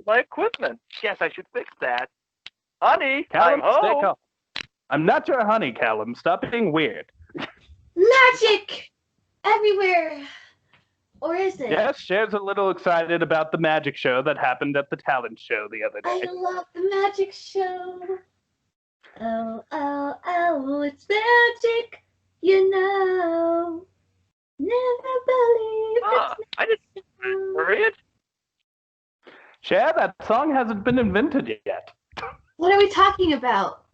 my equipment. Guess I should fix that. Honey, Callum, I'm stay home. calm. I'm not your honey, Callum. Stop being weird. Magic everywhere. Or is it? Yes, Cher's a little excited about the magic show that happened at the talent show the other I day. love the magic show. Oh, oh, oh, it's magic, you know. Never believe it's I didn't worry it. Cher, that song hasn't been invented yet. What are we talking about?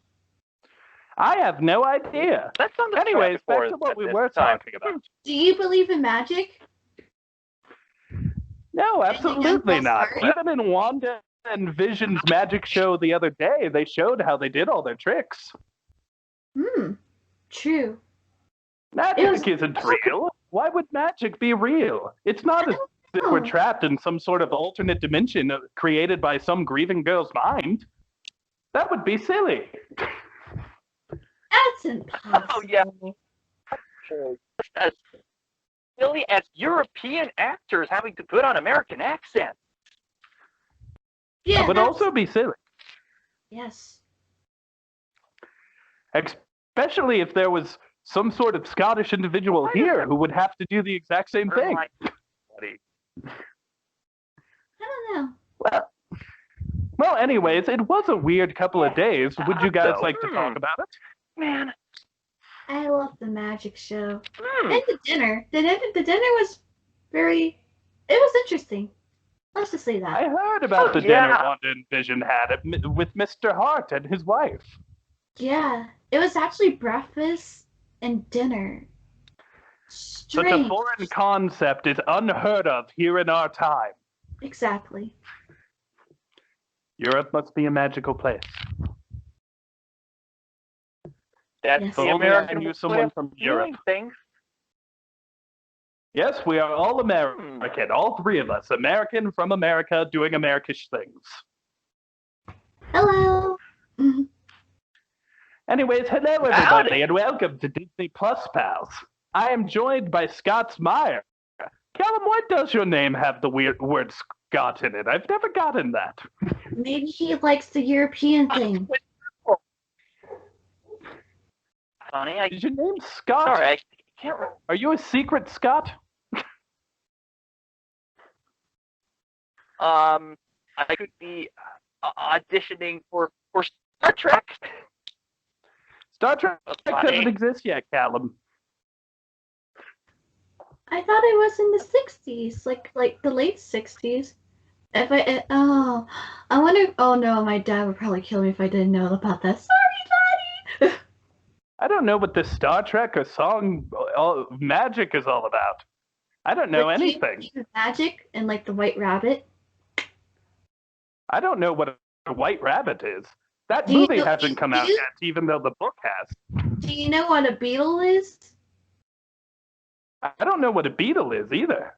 I have no idea. That's on the Anyways, track back for to us what at we this were time. talking about. Do you believe in magic? No, absolutely Anything not. else? Even in Wanda and Vision's magic show the other day, they showed how they did all their tricks. True. Magic isn't real. Why would magic be real? It's not as if we're trapped in some sort of alternate dimension created by some grieving girl's mind. That would be silly. That's impossible. Oh, yeah. As silly as European actors having to put on American accents. Yeah, That would that's- also be silly. Yes. Especially if there was some sort of Scottish individual here who would have to do the exact same thing. Buddy. I don't Well, anyways, it was a weird couple of days. Would you guys like to talk about it? Man. know. I love the magic show. Hmm. And the dinner. The dinner was very... It was interesting. Let's just say that. I heard about the dinner Wanda and Vision had with Mr. Hart and his wife. Yeah. It was actually breakfast and dinner. Such a Strange. foreign concept is unheard of here in our time. Exactly. Europe must be a magical place. That's Yes. the If only I American knew way someone of from doing Europe. things. Yes, we are all American, all three of us. American from America doing Americish things. Hello. Anyways, hello everybody and welcome to Disney Plus Pals. I am joined by Scott Meyer. Callum, why does your name have the weird word Scott in it? I've never gotten that. Maybe he likes the European thing. Funny, Is your name Scott? sorry, I can't remember. Are you a secret Scott? I could be auditioning for Star Trek. Star Trek Funny. doesn't exist yet, Callum. I thought it was in the 60s, like the late 60s. I wonder. Oh no, my dad would probably kill me if I didn't know about that. Sorry, Daddy. I don't know what this Star Trek or song magic is all about. I don't know But do you anything. believe in magic and like the White Rabbit. I don't know what a White Rabbit is. That Do you movie know- hasn't come do out you- yet, even though the book has. Do you know what a beetle is? I don't know what a Beatle is either.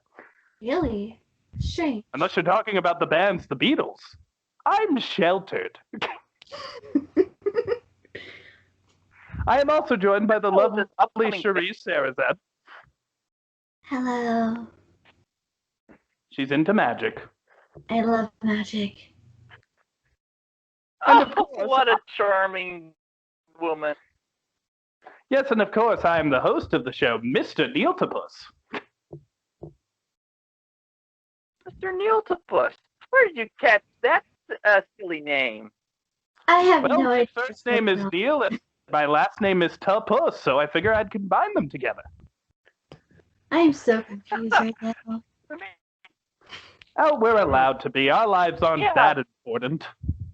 Really? Strange. Unless you're talking about the band's The Beatles. I'm sheltered. I am also joined by the lovely upcoming- Cherise Sarazet. Hello. She's into magic. I love magic. And of Oh, course, what a charming woman. Yes, and of course, I am the host of the show, Mr. Neeltopus. Mr. Neeltopus. Where did you catch that silly name? I have Well, no my idea. first name is Neil, and my last name is Tupus, so I figure I'd combine them together. I'm so confused right now. Oh, we're allowed to be. Our lives aren't Yeah. that important.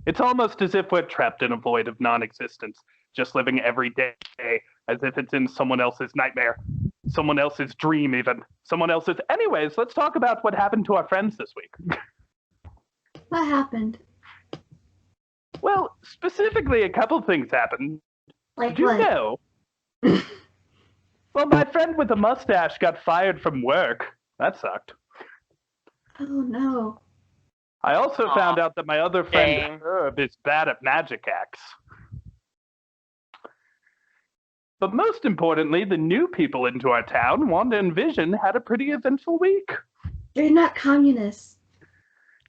It's almost as if we're trapped in a void of non-existence, just living every day as if it's in someone else's nightmare, someone else's dream even, someone else's... Anyways, let's talk about what happened to our friends this week. What happened? Well, specifically, a couple things happened. Like Did you what? know? Well, my friend with the mustache got fired from work. That sucked. Oh no. I also Aw, found out that my other friend, shame. Herb, is bad at magic acts. But most importantly, the new people into our town, Wanda and Vision, had a pretty eventful week. They're not communists.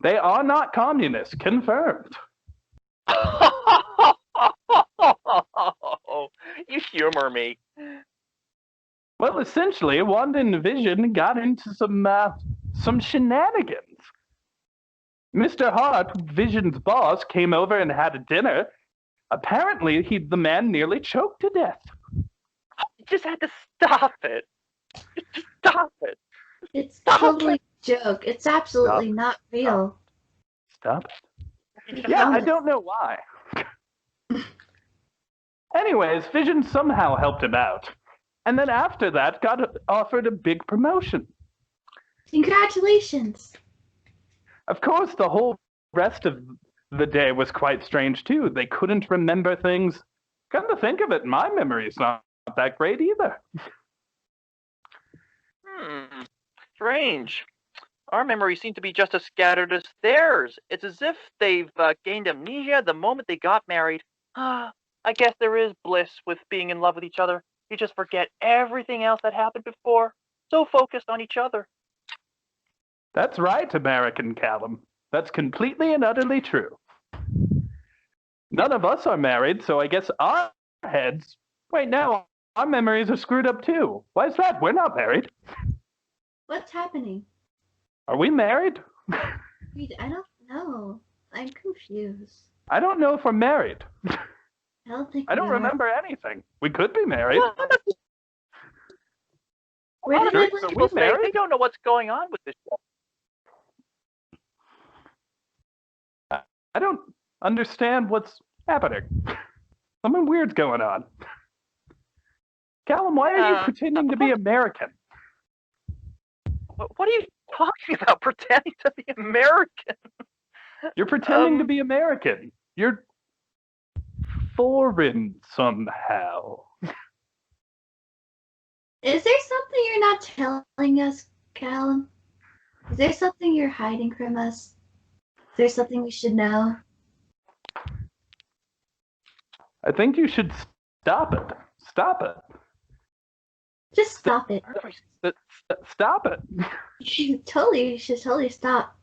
They are not communists, confirmed. You humor me. Well, essentially, Wandavision got into some shenanigans. Mr. Hart, Vision's boss, came over and had a dinner. Apparently, the man nearly choked to death. You just had to stop it. Just stop it. It's totally a joke. It's absolutely not real. Stop it. Yeah, I don't know why. Anyways, Vision somehow helped him out. And then after that, got offered a big promotion. Congratulations. Of course, the whole rest of the day was quite strange, too. They couldn't remember things. Come to think of it, my memory's not that great either. Strange. Our memories seem to be just as scattered as theirs. It's as if they've gained amnesia the moment they got married. I guess there is bliss with being in love with each other. You just forget everything else that happened before. So focused on each other. That's right, American Callum. That's completely and utterly true. None of us are married, so I guess our heads... Wait, no, our memories are screwed up too. Why is that? We're not married. What's happening? Are we married? Wait, I don't know. I'm confused. I don't know if we're married. I don't remember anything. We could be married. Where did Sure, I so live? we People say married? they don't know what's going on with this show. I don't understand what's happening. Something weird's going on. Callum, why are you pretending to be American? What are you talking about? Pretending to be American? You're pretending to be American. You're foreign somehow. Is there something you're not telling us, Callum? Is there something you're hiding from us? Is there something we should know? I think you should stop it. Stop it. Just stop it. Stop it. You should totally stop.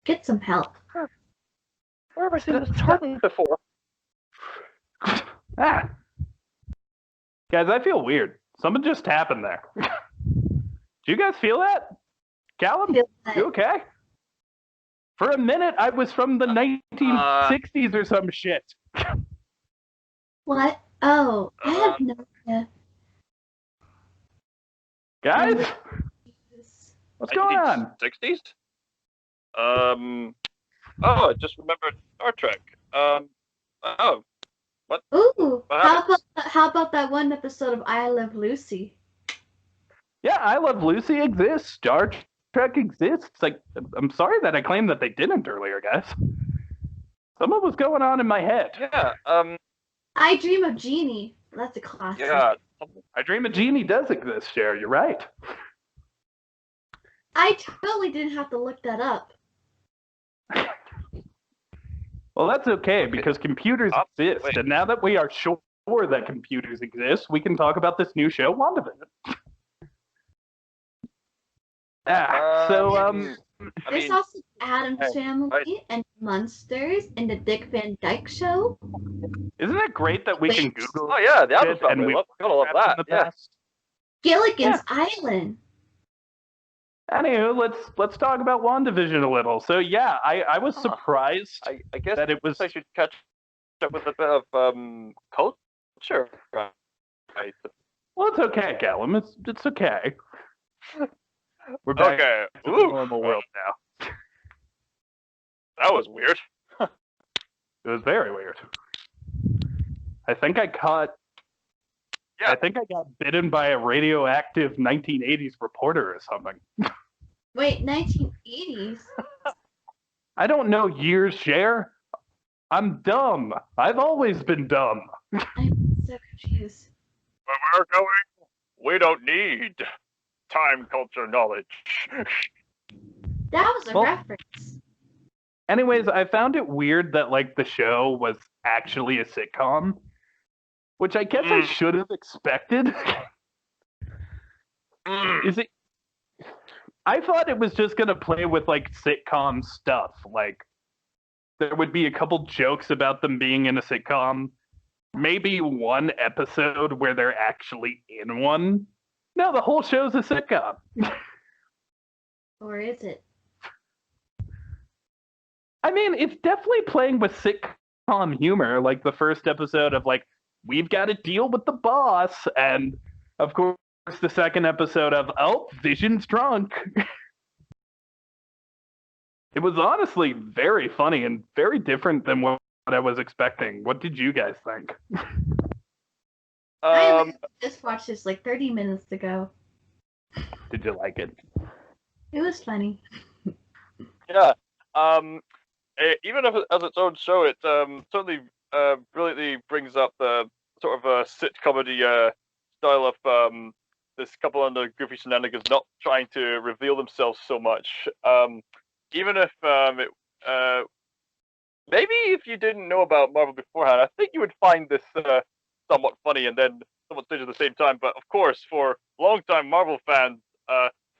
Get some help. Where have I seen this tartan before? Ah. Guys, I feel weird. Something just happened there. Do you guys feel that? Callum, Feel that. you okay? For a minute, I was from the 1960s or some shit. What? Oh, I have no idea. Guys, what's going on? 60s? Oh, I just remembered Star Trek. Ooh, Wow. how about that one episode of I Love Lucy? Yeah, I Love Lucy exists. Star Trek exists. Like, I'm sorry that I claimed that they didn't earlier, guys. Something was going on in my head. Yeah, I Dream of Jeannie. That's a classic. yeah. I Dream of Jeannie does exist, Cher. You're right. I totally didn't have to look that up. Well, that's okay, because computers exist, wait. and now that we are sure that computers exist, we can talk about this new show, Wandavision. There's also Addams Family and Munsters and the Dick Van Dyke Show. Isn't it great that we can Google Oh yeah, the Addams it and Family. we've Gotta love that. in the Yeah. past? Gilligan's Island. Anywho, let's talk about WandaVision a little. So yeah, I was surprised I guess that it was. I should catch up with a bit of culture. Right. Well, it's okay, Callum. It's okay. We're back Okay. to the normal world now. That was weird. It was very weird. I think I got bitten by a radioactive 1980s reporter or something. Wait, 1980s? I don't know years, Cher. I'm dumb. I've always been dumb. I'm so confused. Where we're going, we don't need time culture knowledge. That was a Well, reference. Anyways, I found it weird that like the show was actually a sitcom, which I guess I should have expected. Is I thought it was just gonna play with like sitcom stuff. Like there would be a couple jokes about them being in a sitcom, maybe one episode where they're actually in one. No, the whole show's a sitcom. Or is it? I mean, it's definitely playing with sitcom humor, like the first episode of like, we've got to deal with the boss, and of course the second episode of, oh, Vision's drunk. It was honestly very funny and very different than what I was expecting. What did you guys think? I just watched this like 30 minutes ago. Did you like it? It was funny. Yeah. Even if as its own show, it certainly brilliantly brings up the sort of a sitcomedy style of this couple under goofy shenanigans not trying to reveal themselves so much. Even if maybe if you didn't know about Marvel beforehand, I think you would find this somewhat funny and then somewhat strange at the same time. But of course, for longtime Marvel fans,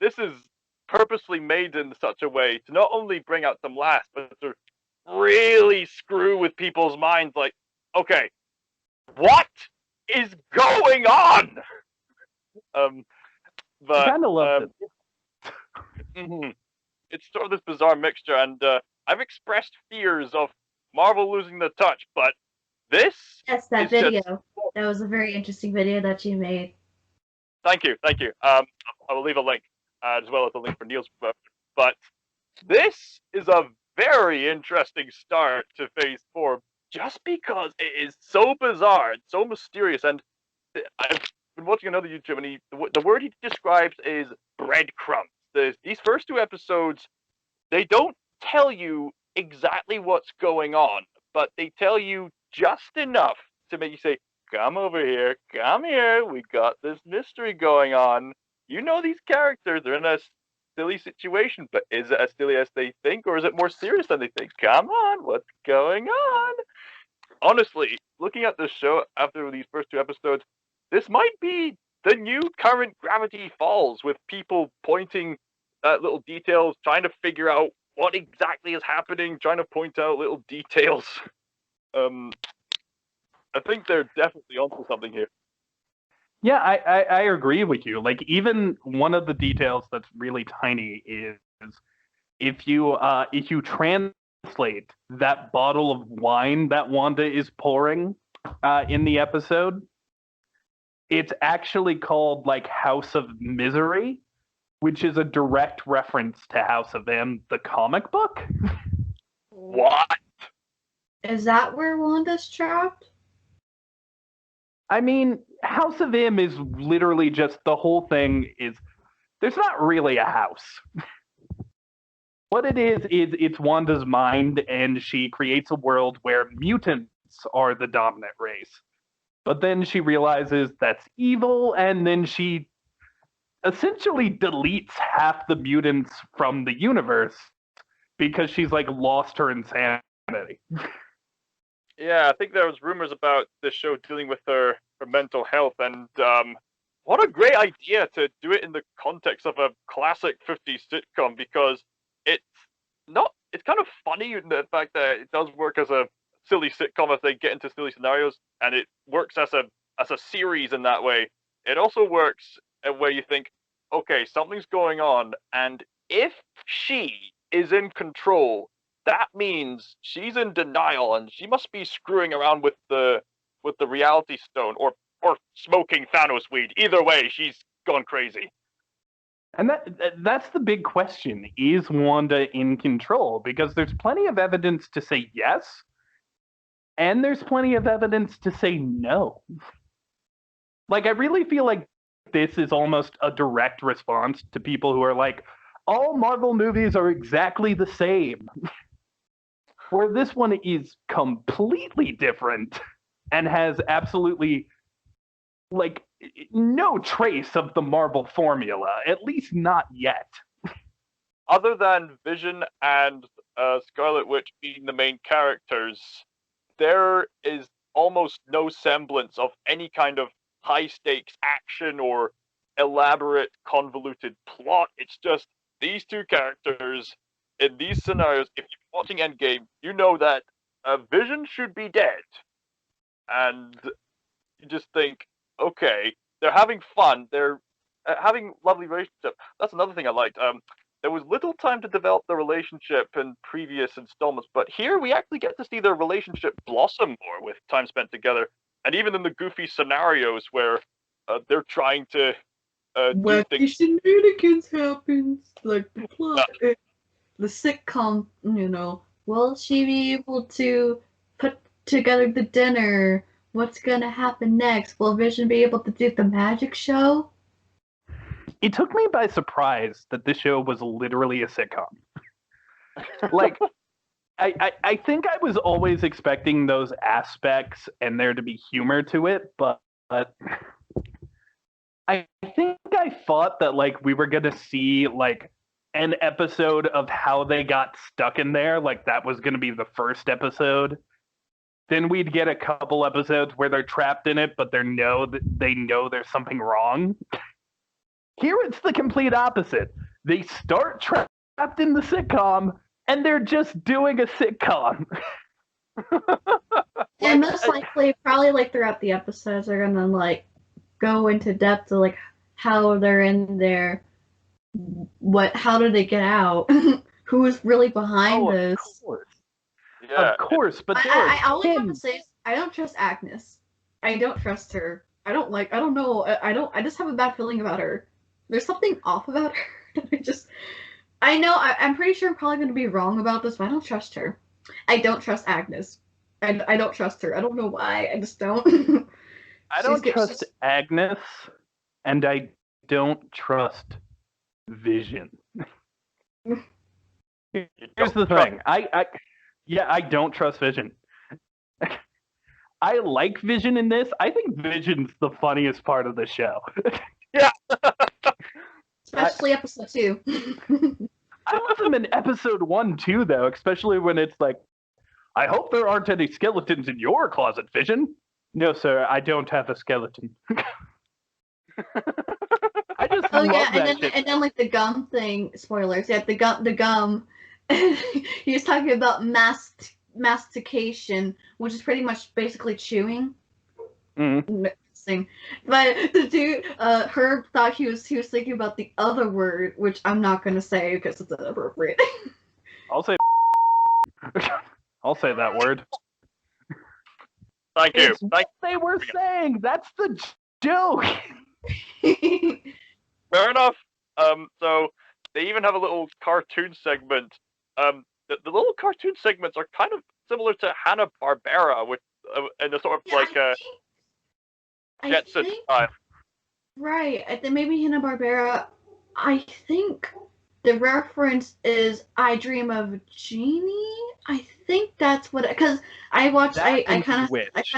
this is purposely made in such a way to not only bring out some laughs, but to really screw with people's minds. Like, okay, what is going on? But I kind of loved it. Mm-hmm. It's sort of this bizarre mixture, and I've expressed fears of Marvel losing the touch, but this Yes, that is video. just... That was a very interesting video that you made. Thank you. I will leave a link as well as a link for Neil's book. But this is a very interesting start to Phase 4, just because it is so bizarre and so mysterious. And I've been watching another YouTuber, and the word he describes is breadcrumbs. These first two episodes, they don't tell you exactly what's going on, but they tell you just enough to make you say, come over here, come here, we got this mystery going on. You know these characters, they're in a silly situation, but is it as silly as they think, or is it more serious than they think? Come on, what's going on? Honestly, looking at this show after these first two episodes, this might be the new current Gravity Falls, with people pointing at little details, trying to figure out what exactly is happening, trying to point out little details. I think they're definitely onto something here. Yeah, I agree with you. Like, even one of the details that's really tiny is if you translate that bottle of wine that Wanda is pouring in the episode, it's actually called like House of Misery, which is a direct reference to House of M, the comic book. What? Is that where Wanda's trapped? I mean, House of M is literally just, the whole thing is, there's not really a house. What it is it's Wanda's mind, and she creates a world where mutants are the dominant race. But then she realizes that's evil, and then she essentially deletes half the mutants from the universe because she's like lost her insanity. Yeah, I think there was rumors about this show dealing with her mental health, and what a great idea to do it in the context of a classic 50s sitcom, because it's kind of funny in the fact that it does work as a silly sitcom as they get into silly scenarios, and it works as a series in that way. It also works where you think, okay, something's going on, and if she is in control, that means she's in denial, and she must be screwing around with the reality stone, or smoking Thanos weed. Either way, she's gone crazy. And that's the big question. Is Wanda in control? Because there's plenty of evidence to say yes, and there's plenty of evidence to say no. Like, I really feel like this is almost a direct response to people who are like, all Marvel movies are exactly the same. Where this one is completely different and has absolutely, like, no trace of the Marvel formula, at least not yet. Other than Vision and Scarlet Witch being the main characters, there is almost no semblance of any kind of high-stakes action or elaborate, convoluted plot. It's just these two characters in these scenarios, if you're watching Endgame, you know that Vision should be dead. And you just think, okay, they're having fun, they're having lovely relationship. That's another thing I liked. There was little time to develop the relationship in previous installments, but here we actually get to see their relationship blossom more with time spent together. And even in the goofy scenarios where they're trying to do things. Shenanigans happens, like the plot, the sitcom, will she be able to put together the dinner? What's gonna happen next? Will Vision be able to do the magic show? It took me by surprise that this show was literally a sitcom. Like, I think I was always expecting those aspects and there to be humor to it, but I think I thought that, like, we were gonna see, like, an episode of how they got stuck in there, like that was gonna be the first episode. Then we'd get a couple episodes where they're trapped in it, but they know there's something wrong. Here it's the complete opposite. They start trapped in the sitcom, and they're just doing a sitcom. Yeah, most likely, probably like throughout the episodes, they're gonna like go into depth of like how they're in there, how did they get out, who is really behind this. Of course. Yeah. Of course, but I only want to say I don't trust Agnes. I don't trust her. I don't know. I just have a bad feeling about her. There's something off about her. I'm pretty sure I'm probably going to be wrong about this, but I don't trust her. I don't trust Agnes. I don't trust her. I don't know why. I just don't. I don't trust Agnes, and I don't trust Vision. Here's the thing. I don't trust Vision. I like Vision in this. I think Vision's the funniest part of the show. Yeah. Especially episode 2. I love him in episode 1 too, though, especially when it's like, I hope there aren't any skeletons in your closet, Vision. No, sir, I don't have a skeleton. I just love that shit. And then like the gum thing, spoilers, yeah, the gum, he was talking about mastication, which is pretty much basically chewing. Mm-hmm. But the dude, Herb thought he was thinking about the other word, which I'm not gonna say because it's inappropriate. I'll say that word. Thank you. They were saying that's the joke. Fair enough. So they even have a little cartoon segment. The little cartoon segments are kind of similar to Hanna-Barbera, with in a sort of Jetson style. Right. I think maybe Hanna-Barbera. I think the reference is "I Dream of Jeannie." I think that's what. Because I watched. I kind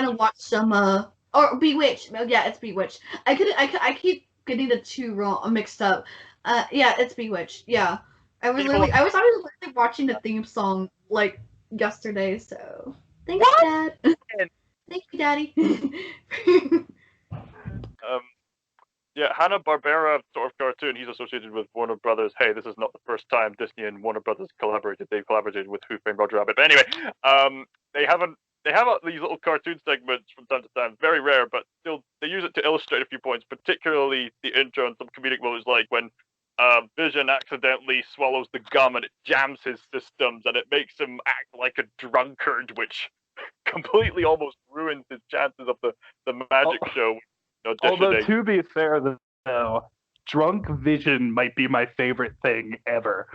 of watched some. Or Bewitched. Yeah, it's Bewitched. I keep getting the two mixed up. Yeah, it's Bewitched. Yeah, I was literally watching the theme song like yesterday. So thanks, Dad. Thank you, Daddy. Yeah, Hanna-Barbera sort of cartoon. He's associated with Warner Brothers. Hey, this is not the first time Disney and Warner Brothers collaborated. They've collaborated with Who Framed Roger Rabbit. But anyway, they have these little cartoon segments from time to time. Very rare, but still they use it to illustrate a few points, particularly the intro and some comedic moments, like when Vision accidentally swallows the gum and it jams his systems and it makes him act like a drunkard, which completely almost ruins his chances of the magic show. Although, to be fair, though, drunk Vision might be my favorite thing ever.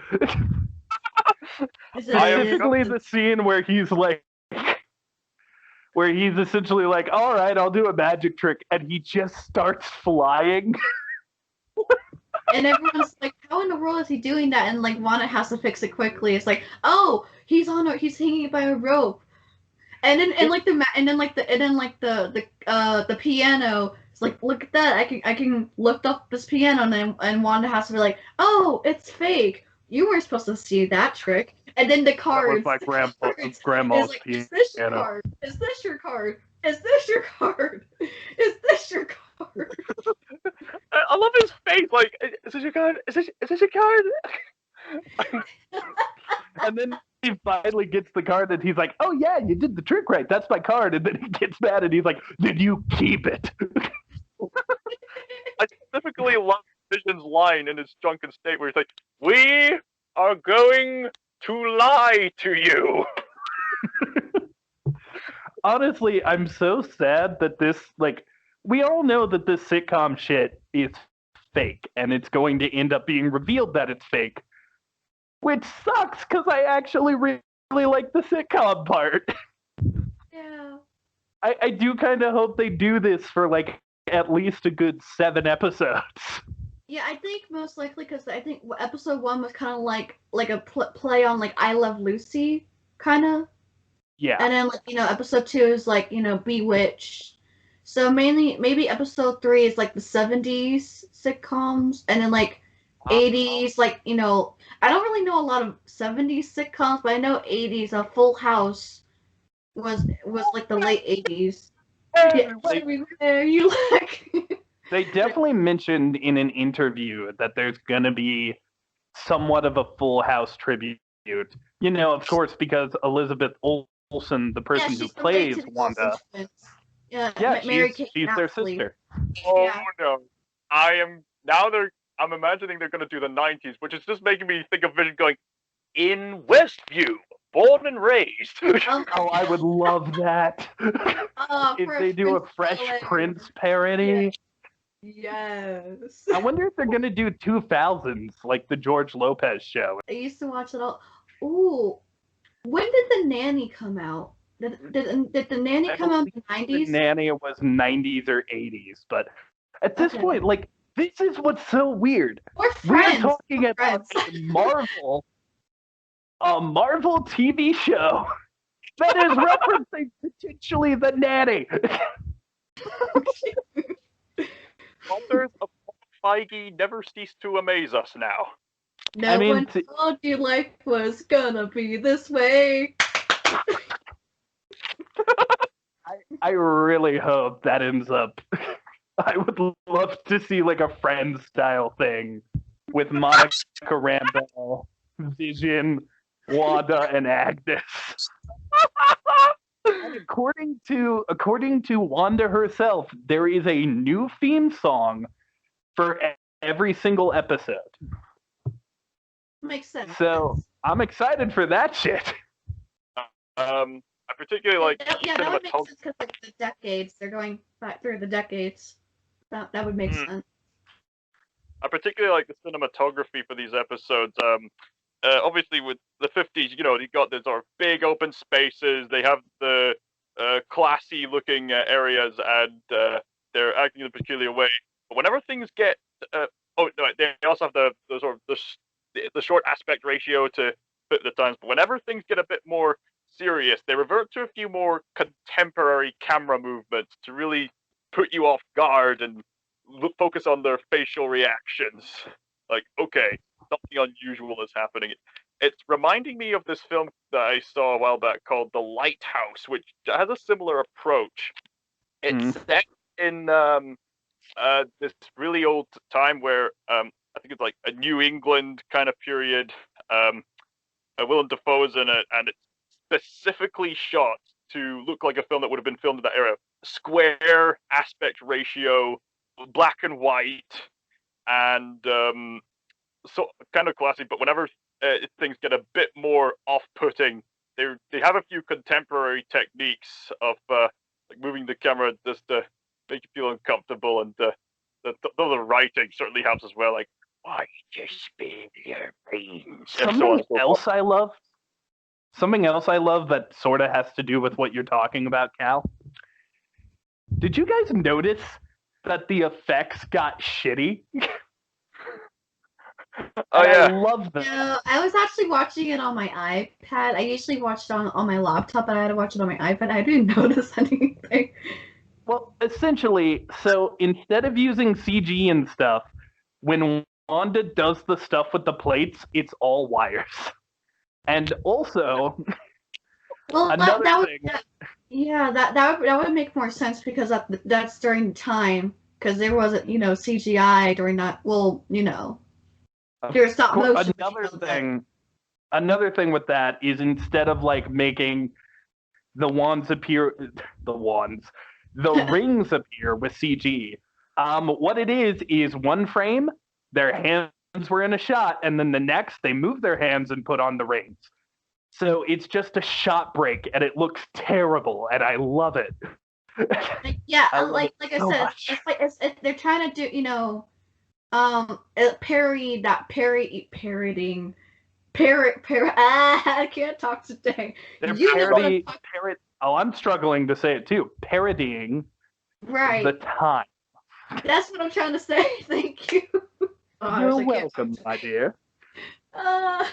Specifically the scene where he's essentially like, all right, I'll do a magic trick, and he just starts flying. And everyone's like, how in the world is he doing that? And like Wanda has to fix it quickly. It's like, oh, he's hanging by a rope. And then the piano. It's like, look at that! I can lift up this piano, and Wanda has to be like, oh, it's fake. You weren't supposed to see that trick. And then the cards. That was my grandma's like, piano. Is this your card? Is this your card? Is this your card? Is this your card? I love his face. Like, is this your card? Is this your card? And then he finally gets the card and he's like, oh yeah, you did the trick right. That's my card. And then he gets mad and he's like, did you keep it? I specifically love Vision's line in his drunken state where he's like, we are going to lie to you. Honestly, I'm so sad that this, like, we all know that this sitcom shit is fake and it's going to end up being revealed that it's fake, which sucks because I actually really like the sitcom part. Yeah. I do kind of hope they do this for, like, at least a good 7 episodes. Yeah, I think most likely because I think episode 1 was kind of like a play on like I Love Lucy, kind of. Yeah. And then like episode 2 is like Bewitched. So mainly maybe episode 3 is like the 70s sitcoms, and then like 80s like I don't really know a lot of 70s sitcoms, but I know 80s. Full House was like the late 80s. Yeah, everywhere you like. They definitely mentioned in an interview that there's going to be somewhat of a Full House tribute. Of course, because Elizabeth Olsen, the person who plays Wanda. Yeah, she's their sister. Oh no. I'm imagining they're going to do the 90s, which is just making me think of Vision going, in Westview, born and raised. Oh, I would love that. If they do a Fresh Prince parody. Yes. I wonder if they're going to do 2000s, like the George Lopez show. I used to watch it all. Ooh. When did The Nanny come out? Did The Nanny come out in the 90s? The Nanny was 90s or 80s, but at this point, like, this is what's so weird. We're talking about a Marvel TV show that is referencing potentially The Nanny. Authors of Feige never cease to amaze us now. No one told you life was gonna be this way. I really hope that ends up. I would love to see like a Friends style thing with Monica Rambeau, Vision, Wanda, and Agnes. And according to Wanda herself, there is a new theme song for every single episode. Makes sense. So I'm excited for that shit. I particularly like that would make sense because like the decades, they're going back through the decades. That would make sense. I particularly like the cinematography for these episodes. Obviously, with the 50s, you got the sort of big open spaces. They have the classy-looking areas, and they're acting in a peculiar way. But whenever things get, they also have the sort of the short aspect ratio to fit the times. But whenever things get a bit more serious, they revert to a few more contemporary camera movements to really put you off guard and focus on their facial reactions. Like, okay, something unusual is happening. It's reminding me of this film that I saw a while back called The Lighthouse, which has a similar approach. It's set in this really old time where I think it's like a New England kind of period. Willem Dafoe's in it, and it's specifically shot to look like a film that would have been filmed in that era. Square aspect ratio, black and white, and so kind of classy. But whenever things get a bit more off-putting, they have a few contemporary techniques of like moving the camera just to make you feel uncomfortable, and the writing certainly helps as well. Like, why just spill your beans? Something else I love that sort of has to do with what you're talking about, Cal. Did you guys notice that the effects got shitty? Oh yeah, I love that. No, I was actually watching it on my iPad. I usually watch it on my laptop, but I had to watch it on my iPad. I didn't notice anything. Well, essentially, so instead of using CG and stuff, when Wanda does the stuff with the plates, it's all wires. And also, another thing. That would make more sense because that's during the time, because there wasn't CGI during that. Well, There's stop motion. Another thing with that is instead of like making the rings appear with CG. What it is one frame, their hands were in a shot, and then the next they move their hands and put on the rings. So it's just a shot break, and it looks terrible, and I love it. Yeah, I I said, it's like they're trying to do, parodying. I can't talk today. They're I'm struggling to say it too. Parodying the time. That's what I'm trying to say. Thank you. You're welcome, my dear. The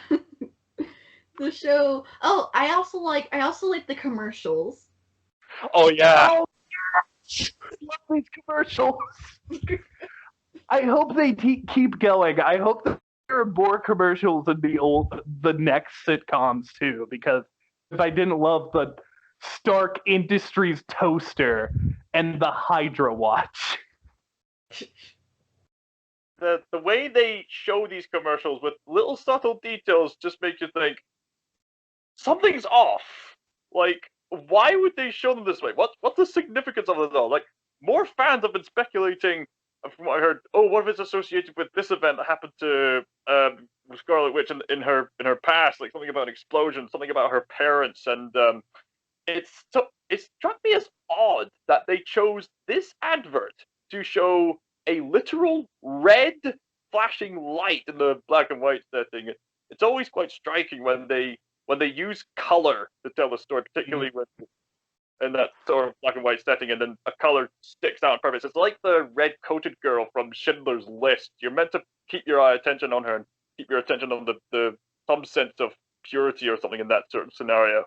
show. Oh, I also like the commercials. Oh yeah. Oh, yes! I love these commercials. I hope they keep going. I hope that there are more commercials in the next sitcoms too, because if I didn't love the Stark Industries toaster and the Hydra watch. The way they show these commercials with little subtle details just makes you think something's off. Like, why would they show them this way? What's the significance of it all? Like, more fans have been speculating, from what I heard, what if it's associated with this event that happened to Scarlet Witch in her past, like something about an explosion, something about her parents, and it struck me as odd that they chose this advert to show a literal red flashing light in the black and white setting. It's always quite striking when they use color to tell a story, particularly when in that sort of black and white setting, and then a color sticks out on purpose. It's like the red-coated girl from Schindler's List. You're meant to keep your attention on her and keep your attention on the some sense of purity or something in that sort of scenario.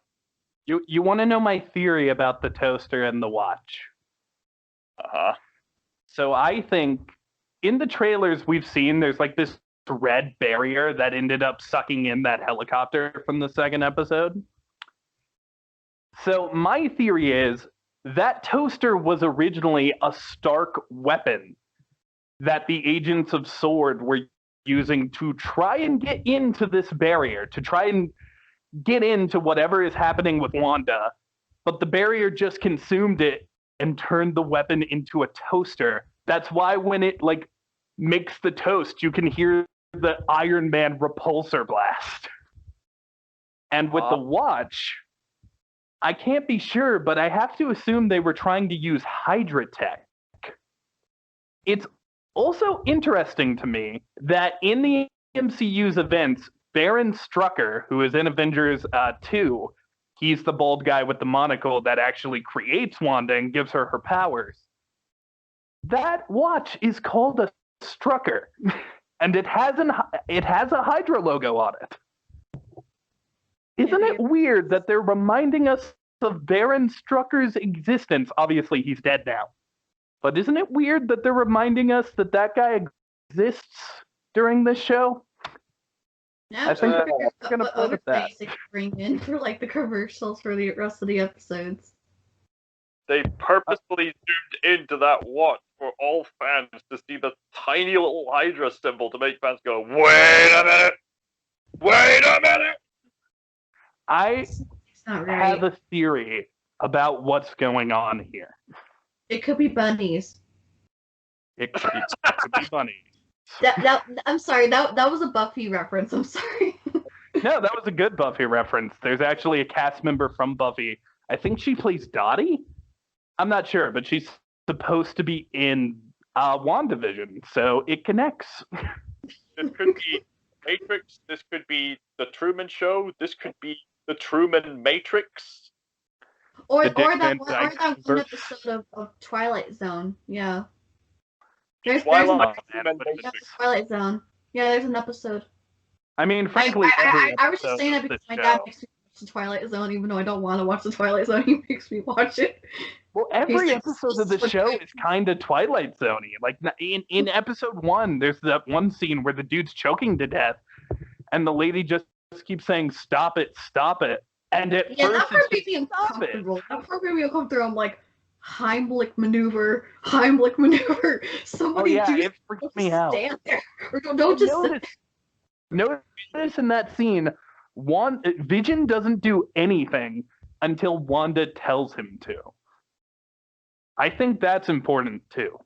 You want to know my theory about the toaster and the watch? Uh-huh. So I think in the trailers we've seen, there's like this red barrier that ended up sucking in that helicopter from the second episode. So my theory is that toaster was originally a Stark weapon that the agents of S.W.O.R.D. were using to try and get into this barrier, to try and get into whatever is happening with Wanda. But the barrier just consumed it and turned the weapon into a toaster. That's why when it like makes the toast, you can hear the Iron Man repulsor blast. And with the watch, I can't be sure, but I have to assume they were trying to use Hydra tech. It's also interesting to me that in the MCU's events, Baron Strucker, who is in Avengers 2, he's the bald guy with the monocle that actually creates Wanda and gives her powers. That watch is called a Strucker, and it has a Hydra logo on it. Isn't it weird that they're reminding us of Baron Strucker's existence? Obviously, he's dead now. But isn't it weird that they're reminding us that guy exists during this show? Yeah, I think they're going to play with that. Bring in for like the commercials for the rest of the episodes. They purposefully zoomed into that watch for all fans to see the tiny little Hydra symbol to make fans go, "Wait a minute! Wait a minute!" I have a theory about what's going on here. It could be bunnies. It could be bunnies. I'm sorry, that was a Buffy reference. I'm sorry. No, that was a good Buffy reference. There's actually a cast member from Buffy. I think she plays Dottie? I'm not sure, but she's supposed to be in WandaVision, so it connects. This could be Matrix. This could be The Truman Show. This could be The Truman Matrix. Or that one episode of Twilight Zone. Yeah. There's Twilight Zone. Yeah, there's an episode. I mean, frankly, I was just saying that because my dad makes me watch the Twilight Zone, even though I don't want to watch the Twilight Zone. He makes me watch it. Well, every episode of the show is kind of Twilight Zone-y. Like in episode 1, there's that one scene where the dude's choking to death, and the lady just keeps saying, "Stop it, stop it." And at first, that part made me uncomfortable. That part made me uncomfortable. I'm like, Heimlich maneuver. Somebody it freaked me out. Stand there. Or don't just sit there. Notice in that scene, Vision doesn't do anything until Wanda tells him to. I think that's important too.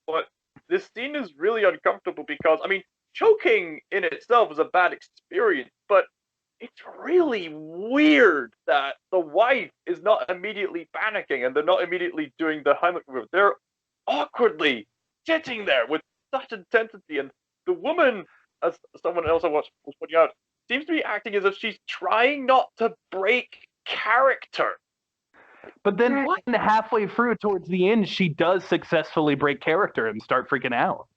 But this scene is really uncomfortable because, I mean, choking in itself is a bad experience, but it's really weird that the wife is not immediately panicking and they're not immediately doing the Heimlich move. They're awkwardly sitting there with such intensity, and the woman, as someone else I watched was pointing out, seems to be acting as if she's trying not to break character. But then halfway through, towards the end, she does successfully break character and start freaking out.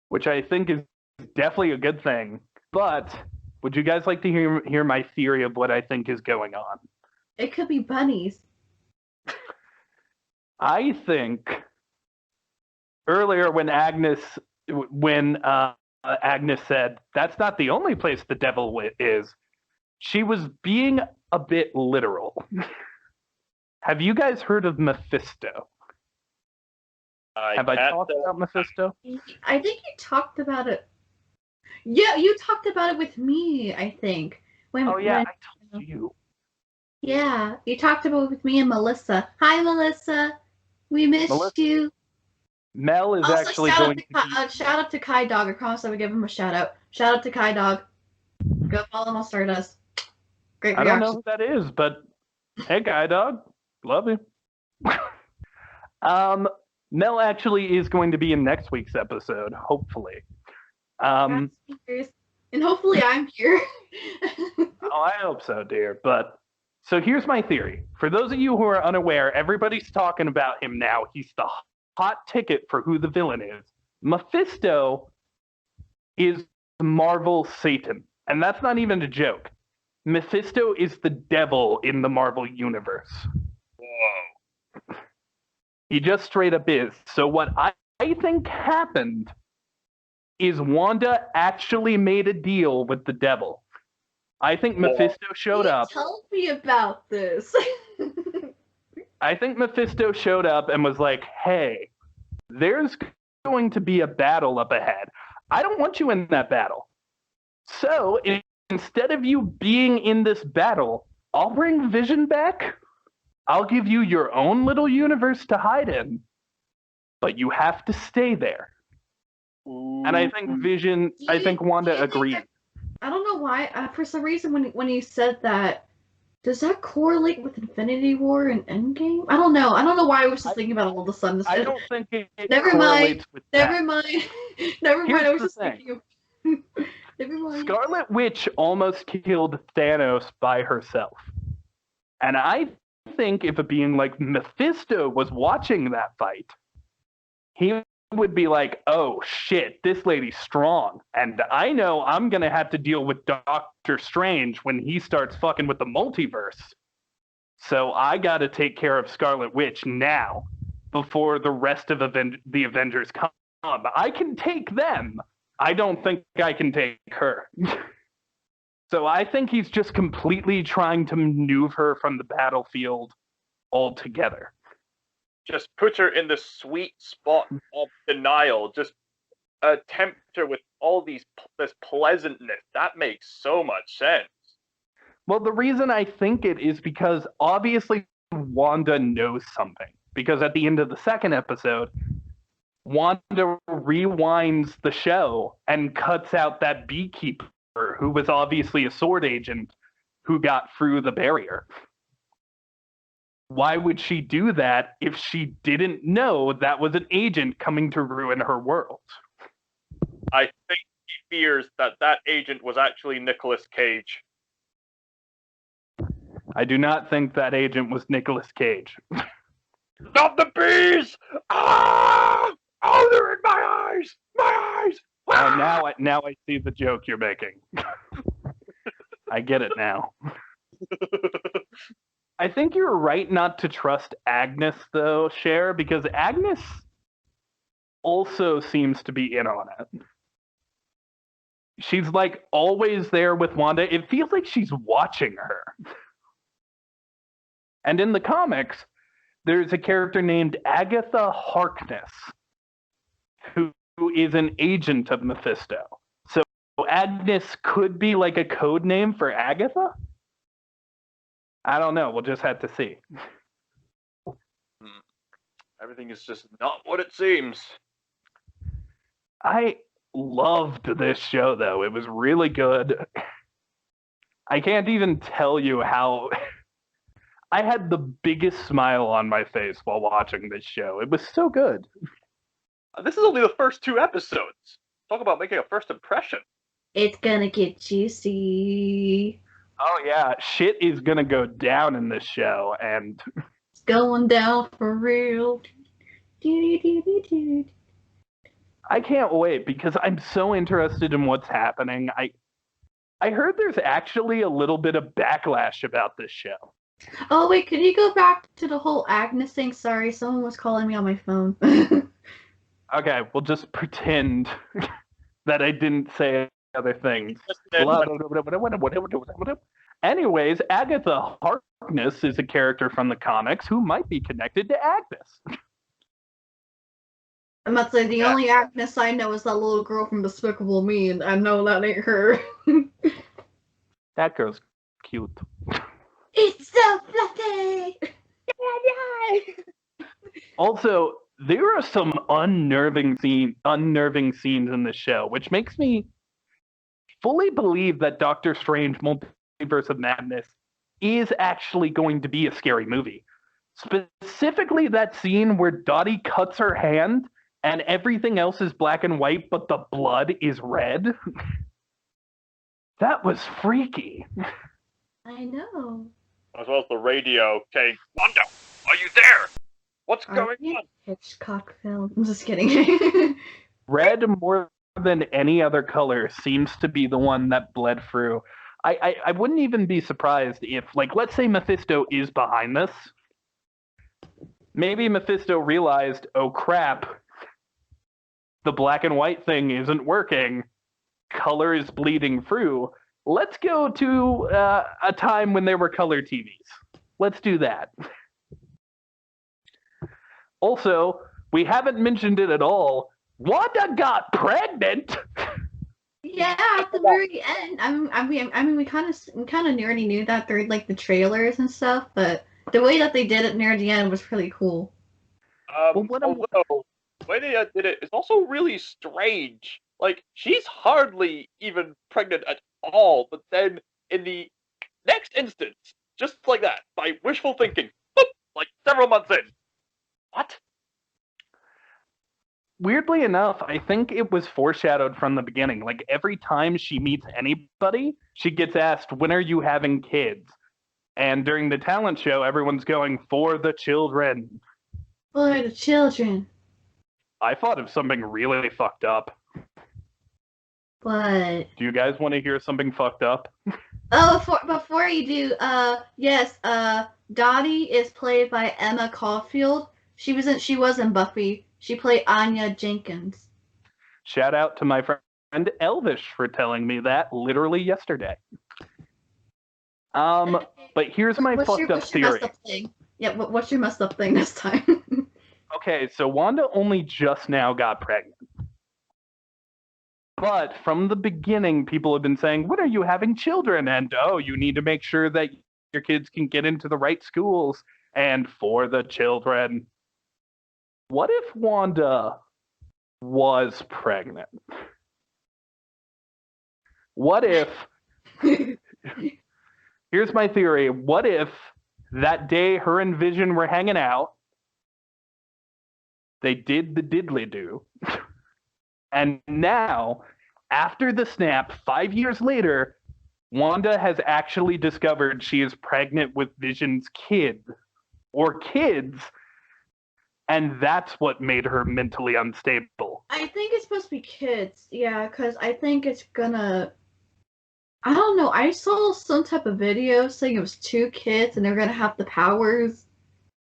Which I think is definitely a good thing. But would you guys like to hear my theory of what I think is going on? It could be bunnies. I think earlier when Agnes said, that's not the only place the devil is, she was being a bit literal. Have you guys heard of Mephisto? Have I talked about Mephisto? I think you talked about it. Yeah, you talked about it with me, I think. I told you. Yeah, you talked about it with me and Melissa. Hi, Melissa. We missed you. Mel is also, actually going to be... shout out to Kai Dog. I promise I would give him a shout out. Shout out to Kai Dog. Go follow him on Stardust. Great reaction. I don't know who that is, but hey, Kai Dog. Love you. Mel actually is going to be in next week's episode, hopefully. And hopefully I'm here. I hope so, dear. But so here's my theory. For those of you who are unaware, everybody's talking about him now. He's the hot ticket for who the villain is. Mephisto is Marvel Satan. And that's not even a joke. Mephisto is the devil in the Marvel universe. Whoa. He just straight up is. So what I think happened is Wanda actually made a deal with the devil. I think Mephisto showed up. Tell me about this. I think Mephisto showed up and was like, hey, there's going to be a battle up ahead. I don't want you in that battle. So instead of you being in this battle, I'll bring Vision back. I'll give you your own little universe to hide in. But you have to stay there. And I think Wanda agreed. I don't know why. For some reason, when you said that, does that correlate with Infinity War and Endgame? I don't know. I don't know why I was just thinking about it all of a sudden. I don't think it Never correlates mind. with Never that. mind. Never Here's mind. I was the just thing. thinking of. Never mind. Scarlet Witch almost killed Thanos by herself. And I think if a being like Mephisto was watching that fight, he would be like, oh shit, this lady's strong. And I know I'm going to have to deal with Doctor Strange when he starts fucking with the multiverse. So I got to take care of Scarlet Witch now before the rest of the Avengers come. I can take them. I don't think I can take her. So I think he's just completely trying to maneuver her from the battlefield altogether. Just put her in the sweet spot of denial. Just tempt her with all this pleasantness. That makes so much sense. Well, the reason I think it is because obviously Wanda knows something. Because at the end of the second episode, Wanda rewinds the show and cuts out that beekeeper who was obviously a sword agent who got through the barrier. Why would she do that if she didn't know that was an agent coming to ruin her world? I think he fears that agent was actually Nicolas Cage. I do not think that agent was Nicolas Cage. Not the bees! Ah! Oh, they're in my eyes! My eyes! Ah! Now I see the joke you're making. I get it now. I think you're right not to trust Agnes, though, Cher, because Agnes also seems to be in on it. She's, like, always there with Wanda. It feels like she's watching her. And in the comics, there's a character named Agatha Harkness, who is an agent of Mephisto. So Agnes could be like a code name for Agatha? I don't know. We'll just have to see. Everything is just not what it seems. I loved this show, though. It was really good. I can't even tell you how... I had the biggest smile on my face while watching this show. It was so good. This is only the first 2 episodes. Talk about making a first impression. It's gonna get juicy. Oh, yeah. Shit is gonna go down in this show, and... It's going down for real. I can't wait, because I'm so interested in what's happening. I heard there's actually a little bit of backlash about this show. Oh wait, could you go back to the whole Agnes thing? Sorry, someone was calling me on my phone. Okay, we'll just pretend that I didn't say other things. Anyways, Agatha Harkness is a character from the comics who might be connected to Agnes. I'm about to say, the only Agnes I know is that little girl from Despicable Me, and I know that ain't her. That girl's cute. It's so fluffy! Also, there are some unnerving scenes in this show, which makes me fully believe that Doctor Strange Multiverse of Madness is actually going to be a scary movie. Specifically that scene where Dottie cuts her hand and everything else is black and white, but the blood is red. That was freaky. I know. As well as the radio saying, Wanda, are you there? What's going on? Hitchcock film. I'm just kidding. Red, more than any other color, seems to be the one that bled through. I wouldn't even be surprised if, like, let's say Mephisto is behind this. Maybe Mephisto realized, oh crap, the black and white thing isn't working. Color is bleeding through. Let's go to a time when there were color TVs. Let's do that. Also, we haven't mentioned it at all. Wanda got pregnant. Yeah, at the very end. I mean, we kind of already knew that through like the trailers and stuff, but the way that they did it near the end was pretty cool. Although, the way they did it is also really strange. Like, she's hardly even pregnant at all, but then in the next instance, just like that, by wishful thinking, boop, like several months in. What? Weirdly enough, I think it was foreshadowed from the beginning. Like, every time she meets anybody, she gets asked, when are you having kids? And during the talent show, everyone's going, for the children. For the children. I thought of something really fucked up. What? Do you guys want to hear something fucked up? Oh, before you do, yes, Dottie is played by Emma Caulfield. She was in Buffy. She played Anya Jenkins. Shout out to my friend Elvish for telling me that literally yesterday. But here's my fucked up theory. Yeah, what's your messed up thing this time? Okay, so Wanda only just now got pregnant. But from the beginning, people have been saying, when are you having children? And, oh, you need to make sure that your kids can get into the right schools. And for the children. What if Wanda was pregnant? What if... Here's my theory. What if that day her and Vision were hanging out, they did the diddly-do, and now, after the snap, 5 years later, Wanda has actually discovered she is pregnant with Vision's kid, or kids, and that's what made her mentally unstable. I think it's supposed to be kids, yeah, because I think it's gonna... I don't know, I saw some type of video saying it was 2 kids and they're gonna have the powers.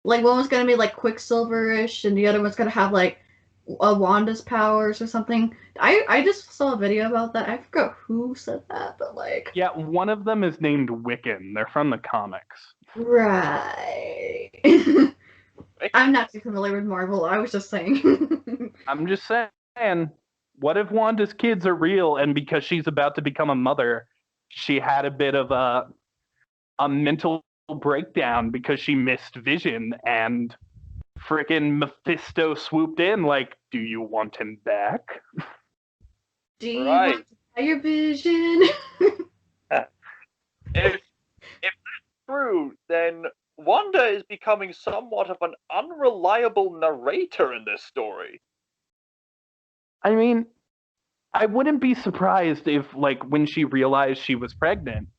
Like, one was gonna be like Quicksilver-ish and the other one's gonna have like Wanda's powers or something. I just saw a video about that. I forgot who said that, but like... Yeah, one of them is named Wiccan. They're from the comics. Right. I'm not too familiar with Marvel. I was just saying. I'm just saying, what if Wanda's kids are real, and because she's about to become a mother, she had a bit of a mental breakdown because she missed Vision, and frickin' Mephisto swooped in like, do you want him back? Do you Right. want to buy your Vision? If that's true, then Wanda is becoming somewhat of an unreliable narrator in this story. I mean, I wouldn't be surprised if, like, when she realized she was pregnant,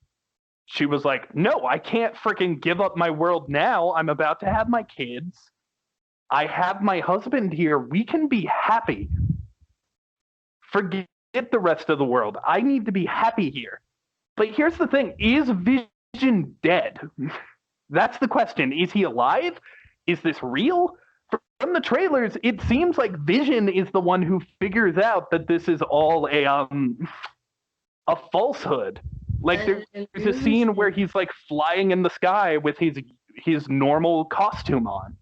she was like, no, I can't freaking give up my world now. I'm about to have my kids. I have my husband here. We can be happy. Forget the rest of the world. I need to be happy here. But here's the thing. Is Vision dead? That's the question. Is he alive? Is this real? From the trailers, it seems like Vision is the one who figures out that this is all a falsehood. Like there's a scene where he's like flying in the sky with his normal costume on.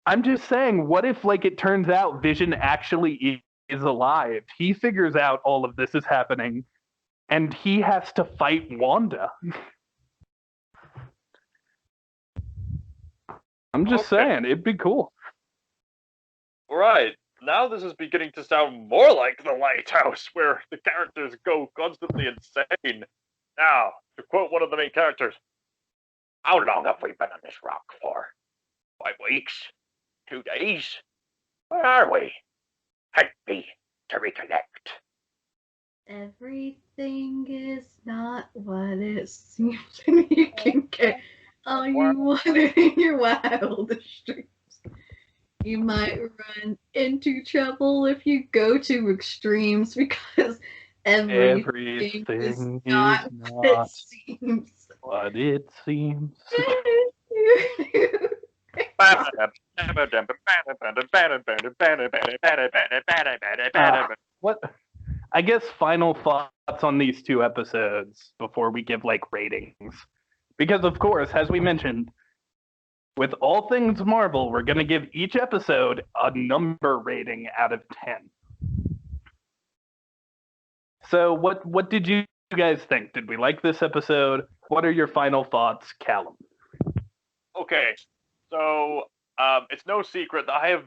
I'm just saying, what if like it turns out Vision actually is alive? He figures out all of this is happening, and he has to fight Wanda. I'm just saying, it'd be cool. Right. Now this is beginning to sound more like The Lighthouse, where the characters go constantly insane. Now, to quote one of the main characters, how long have we been on this rock for? 5 weeks? 2 days? Where are we? Help me to recollect. Everything is not what it seems, and you can get all you want in your wildest dreams. You might run into trouble if you go to extremes, because everything is not what it seems. What it seems. What? I guess final thoughts on these 2 episodes before we give like ratings. Because of course, as we mentioned, with all things Marvel, we're going to give each episode a number rating out of 10. So what did you guys think? Did we like this episode? What are your final thoughts, Callum? Okay, so it's no secret that I have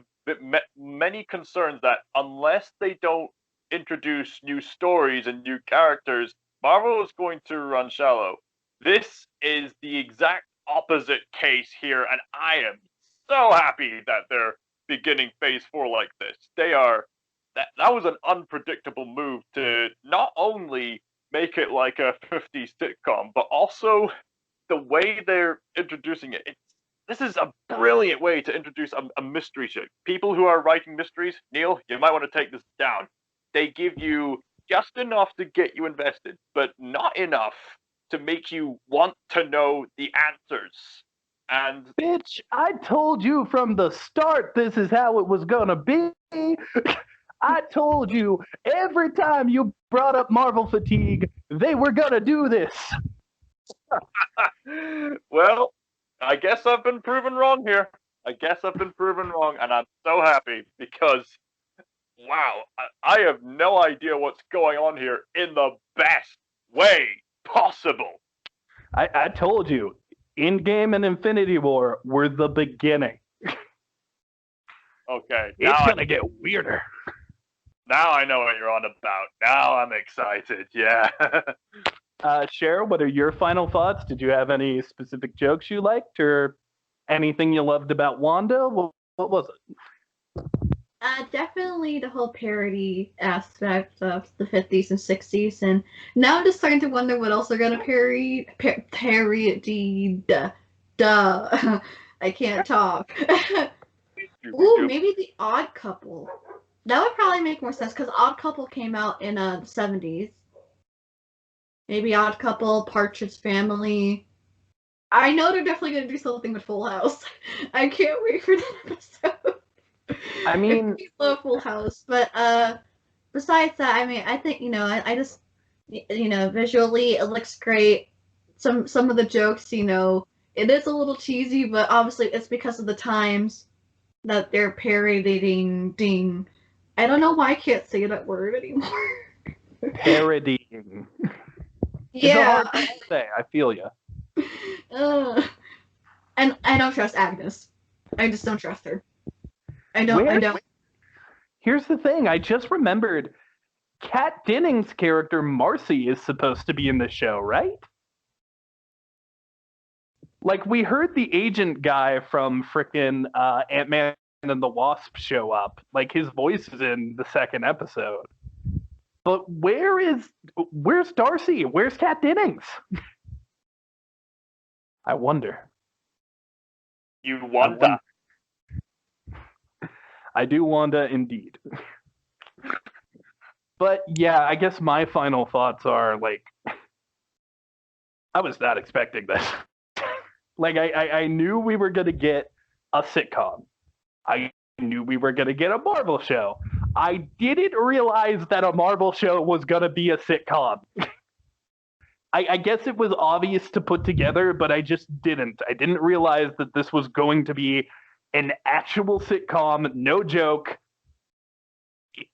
many concerns that unless they don't introduce new stories and new characters, Marvel is going to run shallow. This is the exact opposite case here, and I am so happy that they're beginning Phase 4 like this. That was an unpredictable move to not only make it like a 50s sitcom, but also the way they're introducing it. This is a brilliant way to introduce a mystery show. People who are writing mysteries, Neil, you might want to take this down. They give you just enough to get you invested, but not enough to make you want to know the answers. And bitch, I told you from the start this is how it was gonna be. I told you every time you brought up Marvel fatigue, they were gonna do this. Well, I guess I've been proven wrong here. And I'm so happy because, wow, I have no idea what's going on here in the best way possible. I told you, Endgame and Infinity War were the beginning. Okay. It's gonna get weirder. Now I know what you're on about. Now I'm excited, yeah. Cher, what are your final thoughts? Did you have any specific jokes you liked or anything you loved about Wanda? What was it? Definitely the whole parody aspect of the 50s and 60s, and now I'm just starting to wonder what else they're gonna parody. Duh. I can't talk. Ooh, maybe The Odd Couple. That would probably make more sense because Odd Couple came out in the 70s. Maybe Odd Couple, Partridge Family. I know they're definitely gonna do something with Full House. I can't wait for that episode. I mean, I love Full House, but besides that, I mean, I think I just visually it looks great. Some of the jokes, it is a little cheesy, but obviously it's because of the times. that they're parodying. I don't know why I can't say that word anymore. Parodying. It's a Yeah. hard thing to say. I feel you. And I don't trust Agnes. I just don't trust her. I don't. Here's the thing. I just remembered Kat Dennings' character Marcy is supposed to be in the show, right? Like, we heard the agent guy from frickin' Ant-Man and the Wasp show up. Like, his voice is in the second episode. But where's Darcy? Where's Kat Dennings? I wonder. You wonder. I do wonder indeed. But yeah, I guess my final thoughts are, like, I was not expecting this. Like, I knew we were going to get a sitcom. I knew we were going to get a Marvel show. I didn't realize that a Marvel show was going to be a sitcom. I guess it was obvious to put together, but I just didn't. I didn't realize that this was going to be an actual sitcom, no joke.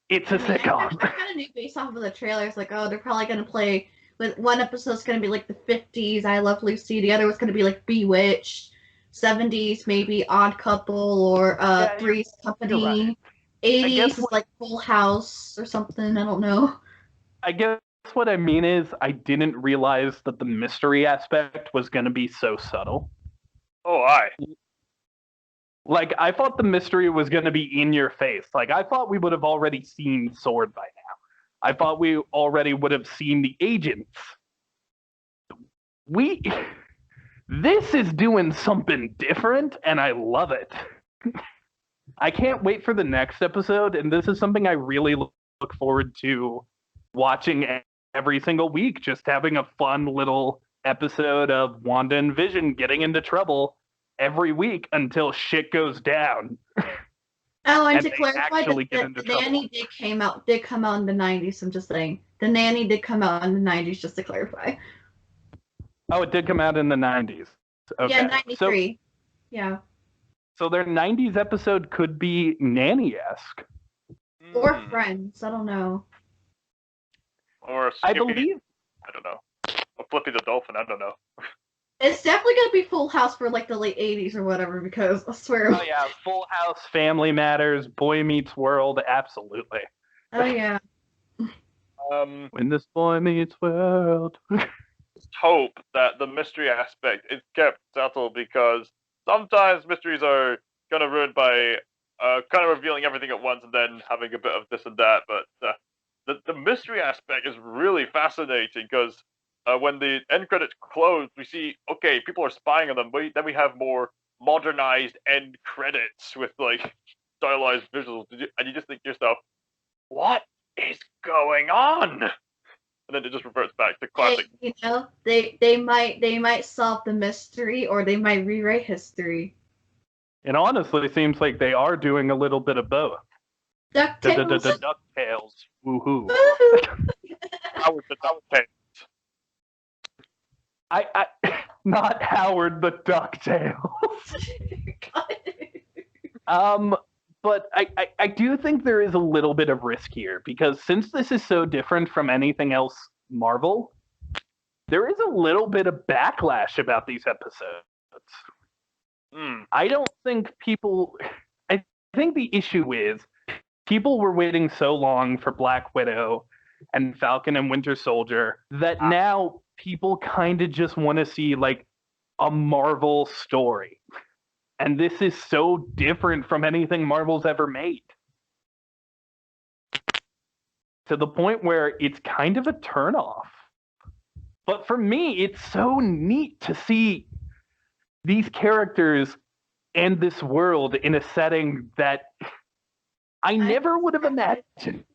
It's a sitcom. I kind of knew based off of the trailers, like, oh, they're probably going to play with one episode's going to be like the 50s, I Love Lucy. The other was going to be like Bewitched, 70s, maybe Odd Couple or Three's Company. Right. 80s is like Full House or something. I don't know. I guess what I mean is I didn't realize that the mystery aspect was going to be so subtle. Oh, aye. Like, I thought the mystery was going to be in your face. Like, I thought we would have already seen Sword by now. I thought we already would have seen the agents. This is doing something different, and I love it. I can't wait for the next episode, and this is something I really look forward to watching every single week, just having a fun little episode of Wanda and Vision getting into trouble every week until shit goes down. Oh, and to clarify, the Nanny did come out in the 90s. I'm just saying. The Nanny did come out in the 90s, just to clarify. Oh, it did come out in the 90s. Okay. Yeah, 93. Yeah. So their 90s episode could be Nanny-esque. Or Friends. I don't know. Or Skippy, I don't know. Or Flippy the Dolphin. I don't know. It's definitely going to be Full House for like the late 80s or whatever, because I swear. Oh, yeah. Full House, Family Matters, Boy Meets World. Absolutely. Oh, yeah. When this boy meets world. Hope that the mystery aspect is kept subtle, because sometimes mysteries are kind of ruined by kind of revealing everything at once and then having a bit of this and that. But the mystery aspect is really fascinating, because when the end credits close, we see, okay, people are spying on them, but then we have more modernized end credits with, like, stylized visuals, and you just think to yourself, what is going on? And then it just reverts back to classic. You know, they might solve the mystery, or they might rewrite history. It honestly seems like they are doing a little bit of both. DuckTales. DuckTales. Woohoo. Howard the DuckTales. I not Howard the DuckTales. But I do think there is a little bit of risk here, because since this is so different from anything else Marvel, there is a little bit of backlash about these episodes. I don't think I think the issue is people were waiting so long for Black Widow and Falcon and Winter Soldier that now people kind of just want to see, like, a Marvel story. And this is so different from anything Marvel's ever made. To the point where it's kind of a turnoff. But for me, it's so neat to see these characters and this world in a setting that I never would have imagined.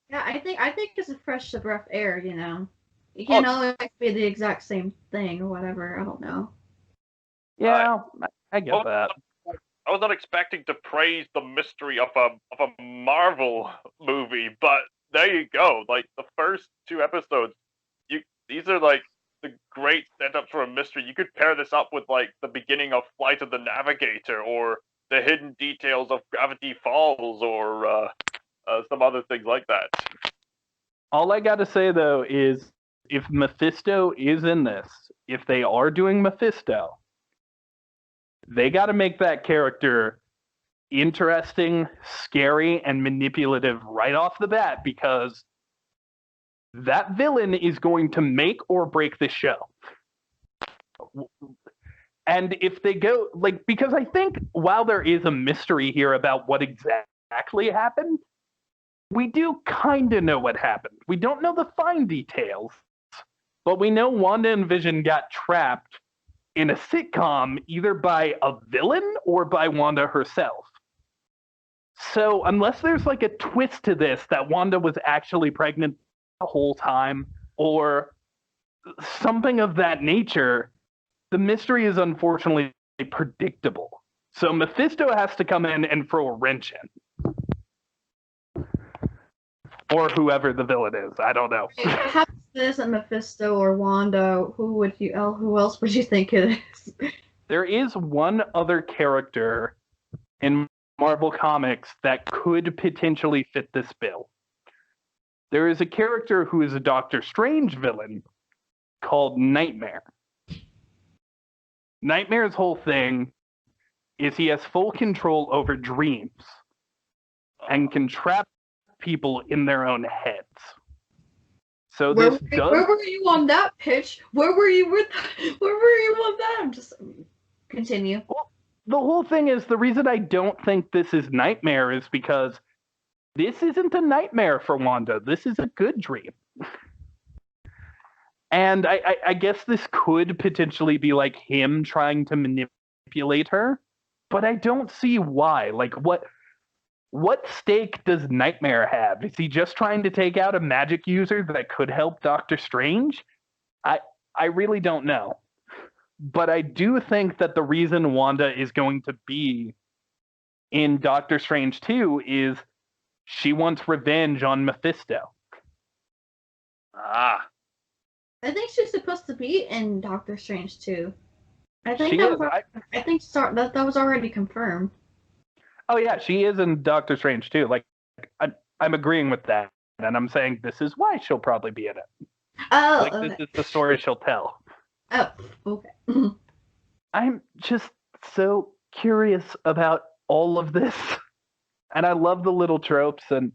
Yeah, I think it's a fresh breath of air, you know. You can't always be the exact same thing or whatever. I don't know. Yeah, I get that. I was not expecting to praise the mystery of a Marvel movie, but there you go. Like, the first two episodes, these are like the great setup for a mystery. You could pair this up with, like, the beginning of Flight of the Navigator or the hidden details of Gravity Falls or some other things like that. All I gotta say though is, if Mephisto is in this, if they are doing Mephisto, they gotta make that character interesting, scary, and manipulative right off the bat, because that villain is going to make or break the show. And if they go, like, because I think while there is a mystery here about what exactly happened, we do kind of know what happened. We don't know the fine details, but we know Wanda and Vision got trapped in a sitcom either by a villain or by Wanda herself. So unless there's like a twist to this that Wanda was actually pregnant the whole time or something of that nature, the mystery is unfortunately predictable. So Mephisto has to come in and throw a wrench in. Or whoever the villain is. I don't know. How this and Mephisto or Wanda? Who else would you think it is? There is one other character in Marvel Comics that could potentially fit this bill. There is a character who is a Doctor Strange villain called Nightmare. Nightmare's whole thing is he has full control over dreams and can trap people in their own heads. So Where were you on that pitch? Where were you on that? I'm just continue. Well, the whole thing is, the reason I don't think this is Nightmare is because this isn't a nightmare for Wanda. This is a good dream. And I guess this could potentially be like him trying to manipulate her, but I don't see why. Like, what stake does Nightmare have? Is he just trying to take out a magic user that could help Doctor Strange? I really don't know. But I do think that the reason Wanda is going to be in Doctor Strange 2 is she wants revenge on Mephisto. Ah. I think she's supposed to be in Doctor Strange 2. I think She that is. that was already confirmed. Oh yeah, she is in Doctor Strange too. Like, I'm agreeing with that, and I'm saying this is why she'll probably be in it. Oh, like, okay. This is the story she'll tell. Oh, okay. I'm just so curious about all of this, and I love the little tropes, and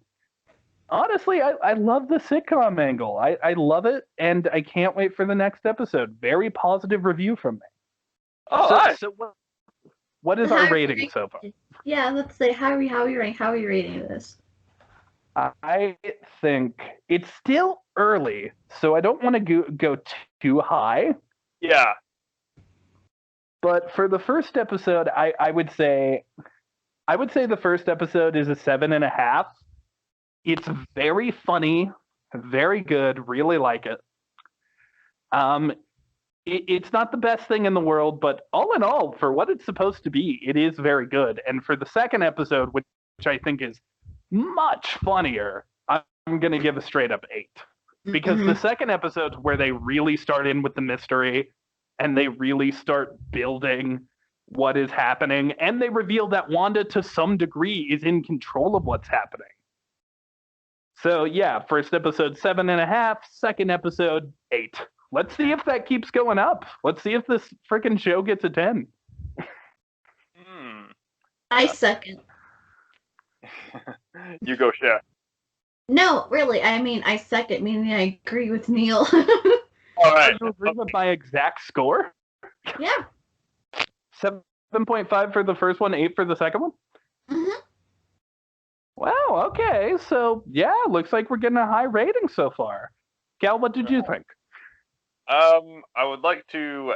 honestly, I love the sitcom angle. I love it, and I can't wait for the next episode. Very positive review from me. Oh, So what is our rating so far? Yeah, let's say how are you rating this? I think it's still early, so I don't want to go too high. Yeah. But for the first episode, I would say the first episode is a 7.5. It's very funny, very good, really like it. It's not the best thing in the world, but all in all, for what it's supposed to be, it is very good. And for the second episode, which I think is much funnier, I'm going to give a straight up 8. Because the second episode's where they really start in with the mystery, and they really start building what is happening, and they reveal that Wanda, to some degree, is in control of what's happening. So yeah, first episode 7.5, second episode 8. Let's see if that keeps going up. Let's see if this freaking show gets a 10. I second. You go, Cher. No, really. I mean, I second, meaning I agree with Neil. All right. You agree with my exact score? Yeah. 7.5 for the first one, 8 for the second one? Mm-hmm. Wow, okay. So, yeah, looks like we're getting a high rating so far. Cal, what did you think? I would like to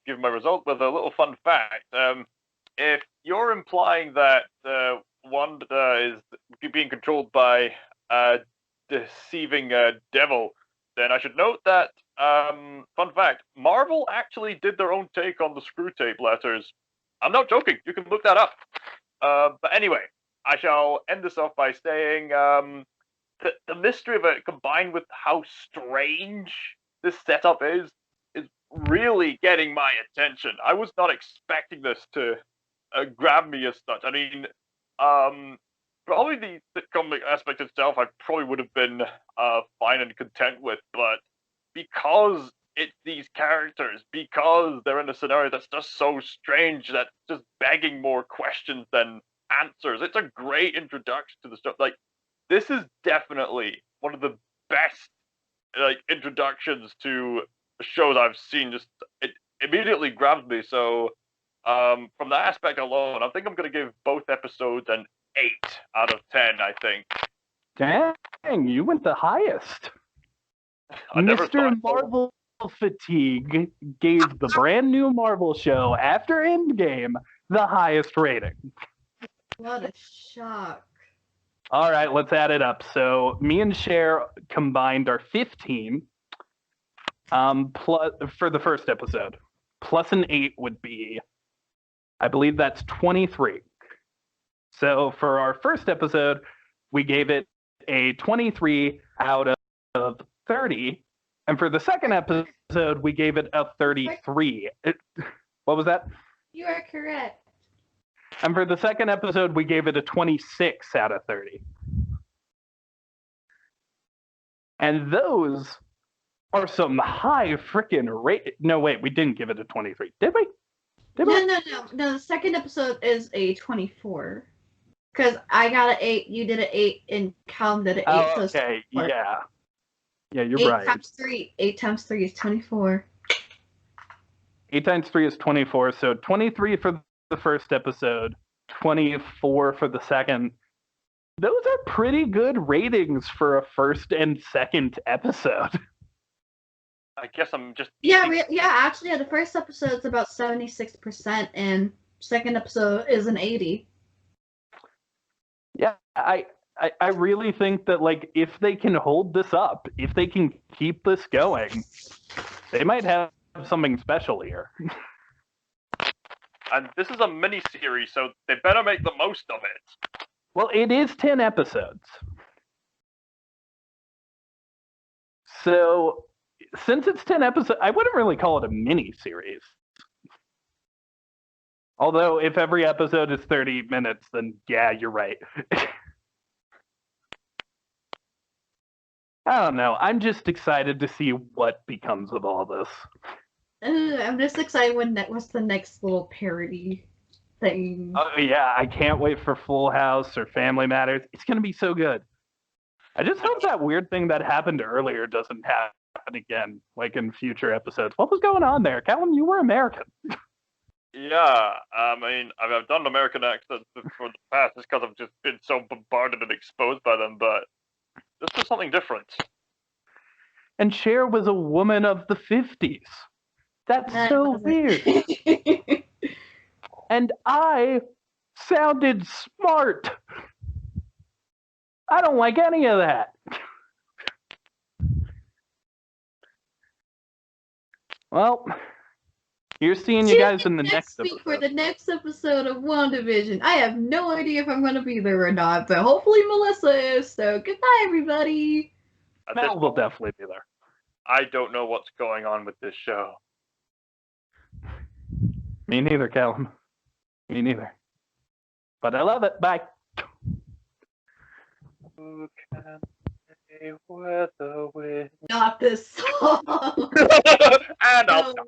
give my result with a little fun fact. If you're implying that Wanda is being controlled by a deceiving devil, then I should note that, fun fact, Marvel actually did their own take on the screw tape letters. I'm not joking. You can look that up. But anyway, I shall end this off by saying the mystery of it, combined with how strange this setup is really getting my attention. I was not expecting this to grab me as such. I mean, probably the sitcom aspect itself, I probably would have been fine and content with, but because it's these characters, because they're in a scenario that's just so strange, that's just begging more questions than answers. It's a great introduction to the stuff. Like, this is definitely one of the best introductions to shows I've seen. Just it immediately grabbed me. So from that aspect alone, I think I'm gonna give both episodes an 8 out of 10. I think. Dang, you went the highest. Mr. Marvel Fatigue gave the brand new Marvel show after Endgame the highest rating. What a shock. All right, let's add it up. So me and Cher combined are 15 plus for the first episode. Plus an 8 would be, I believe that's 23. So for our first episode, we gave it a 23 out of 30. And for the second episode, we gave it a 33. What was that? You are correct. And for the second episode, we gave it a 26 out of 30. And those are some high freaking rate. No, wait, we didn't give it a 23. Did we? No, the second episode is a 24. Because I got an 8, you did an 8, and Callum did an 8. Oh, okay, yeah. Yeah, you're 8 right. 8 times 3 is 24. 8 times 3 is 24, so 23 for the first episode, 24 for the second. Those are pretty good ratings for a first and second episode. I guess I'm just... Actually, the first episode's about 76%, and second episode is an 80. Yeah, I really think that, like, if they can hold this up, if they can keep this going, they might have something special here. And this is a mini-series, so they better make the most of it. Well, it is 10 episodes. So, since it's 10 episodes, I wouldn't really call it a mini-series. Although, if every episode is 30 minutes, then yeah, you're right. I don't know. I'm just excited to see what becomes of all this. I'm just excited what's the next little parody thing. Oh yeah, I can't wait for Full House or Family Matters. It's gonna be so good. I just hope that weird thing that happened earlier doesn't happen again, like in future episodes. What was going on there? Callum, you were American. Yeah, I mean, I've done American accents for the past just because I've just been so bombarded and exposed by them, but this was something different. And Cher was a woman of the 50s. That's so weird. And I sounded smart. I don't like any of that. Well, here's seeing you guys in the next week episode. For the next episode of WandaVision. I have no idea if I'm going to be there or not, but hopefully Melissa is. So goodbye, everybody. Mel will definitely be there. I don't know what's going on with this show. Me neither, Callum. Me neither. But I love it. Bye. Who can say where the wind... Not this song. And I'll stop.